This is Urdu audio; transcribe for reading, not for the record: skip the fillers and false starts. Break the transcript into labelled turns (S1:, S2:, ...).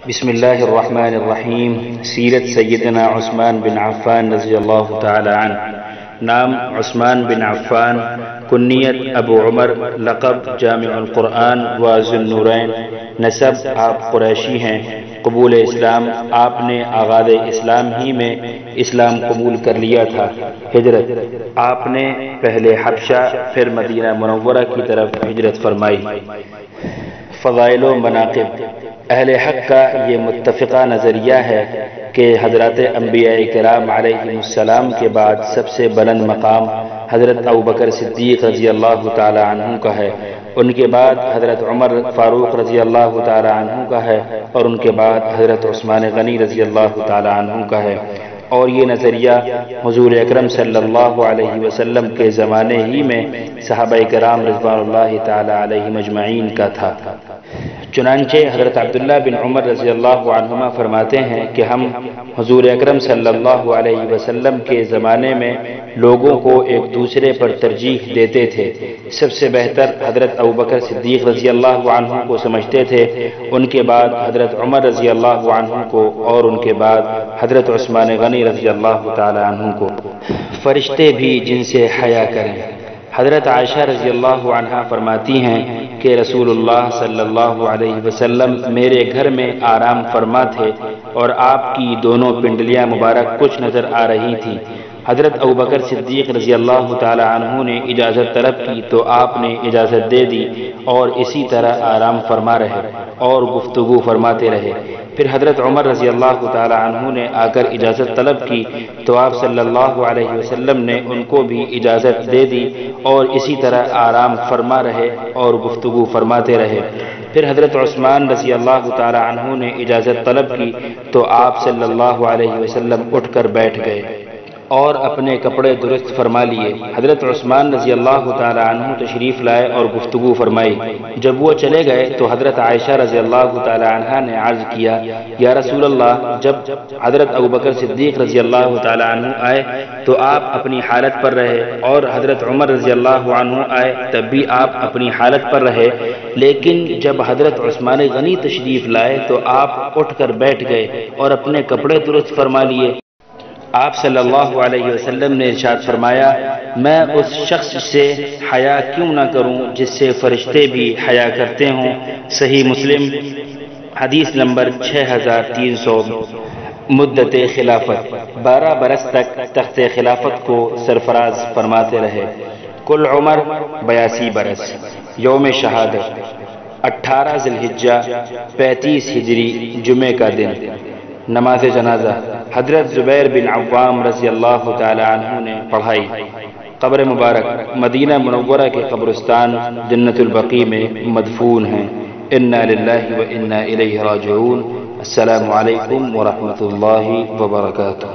S1: بسم اللہ الرحمن الرحیم۔ سیرت سیدنا عثمان بن عفان رضی اللہ تعالی عنہ۔ نام عثمان بن عفان، کنیت ابو عمر، لقب جامع القرآن و ذو النورین، نسب آپ قریشی ہیں، قبول اسلام آپ نے آغاز اسلام ہی میں اسلام قبول کر لیا تھا۔ ہجرت آپ نے پہلے حبشہ پھر مدینہ منورہ کی طرف ہجرت فرمائی۔ فضائل و مناقب، اہل حق کا یہ متفقہ نظریہ ہے کہ حضرات انبیاء کرام علیہ السلام کے بعد سب سے بلند مقام حضرت ابوبکر صدیق رضی اللہ تعالی عنہ کا ہے، ان کے بعد حضرت عمر فاروق رضی اللہ تعالی عنہ کا ہے، اور ان کے بعد حضرت عثمان غنی رضی اللہ تعالی عنہ کا ہے۔ اور یہ نظریہ حضور اکرم صلی اللہ علیہ وسلم کے زمانے ہی میں صحابہ کرام رضوان اللہ تعالی علیہم اجمعین کا تھا۔ چنانچہ حضرت عبداللہ بن عمر رضی اللہ عنہما فرماتے ہیں کہ ہم حضور اکرم صلی اللہ علیہ وسلم کے زمانے میں لوگوں کو ایک دوسرے پر ترجیح دیتے تھے۔ سب سے بہتر حضرت ابوبکر صدیق رضی اللہ عنہ کو سمجھتے تھے، ان کے بعد حضرت عمر رضی اللہ عنہ کو، اور ان کے بعد حضرت عثمان غنی رضی اللہ تعالی عنہ کو۔ فرشتے بھی جن سے حیا کریں۔ حضرت عائشہ رضی اللہ عنہا فرماتی ہیں کہ رسول اللہ صلی اللہ علیہ وسلم میرے گھر میں آرام فرما تھے اور آپ کی دونوں پنڈلیاں مبارک کچھ نظر آ رہی تھیں۔ حضرت ابوبکر صدیق رضی اللہ تعالی عنہ نے اجازت طلب کی تو آپ نے اجازت دے دی، اور اسی طرح آرام فرما رہے اور گفتگو فرماتے رہے۔ پھر حضرت عمر رضی اللہ تعالی عنہ نے آ کر اجازت طلب کی تو آپ صلی اللہ علیہ وسلم نے ان کو بھی اجازت دے دی، اور اسی طرح آرام فرما رہے اور گفتگو فرماتے رہے۔ پھر حضرت عثمان رضی اللہ تعالی عنہ نے اجازت طلب کی تو آپ صلی اللہ علیہ وسلم اٹھ کر بیٹھ گئے اور اپنے کپڑے درست فرما لیے۔ حضرت عثمان رضی اللہ تعالی عنہ تشریف لائے اور گفتگو فرمائی۔ جب وہ چلے گئے تو حضرت عائشہ رضی اللہ تعالی عنہ نے عرض کیا، یا رسول اللہ، جب حضرت ابوبکر صدیق رضی اللہ تعالی عنہ آئے تو آپ اپنی حالت پر رہے، اور حضرت عمر رضی اللہ عنہ آئے تب بھی آپ اپنی حالت پر رہے، لیکن جب حضرت عثمان غنی تشریف لائے تو آپ اٹھ کر بیٹھ گئے اور اپنے کپڑے درست فرما لیے۔ آپ صلی اللہ علیہ وسلم نے ارشاد فرمایا، میں اس شخص سے حیا کیوں نہ کروں جس سے فرشتے بھی حیا کرتے ہوں۔ صحیح مسلم حدیث نمبر 6300۔ مدت خلافت، 12 برس تک تخت خلافت کو سرفراز فرماتے رہے۔ کل عمر 82 برس۔ یوم شہادت 18 ذی الحجہ 35 ہجری جمعہ کا دن۔ نماز جنازہ حضرت زبیر بن عوام رضی اللہ تعالی عنہ نے پڑھائی۔ قبر مبارک مدینہ منورہ کے قبرستان جنت البقیع میں مدفون ہیں۔ انا للہ و انا الیہ راجعون۔ السلام علیکم ورحمۃ اللہ وبرکاتہ۔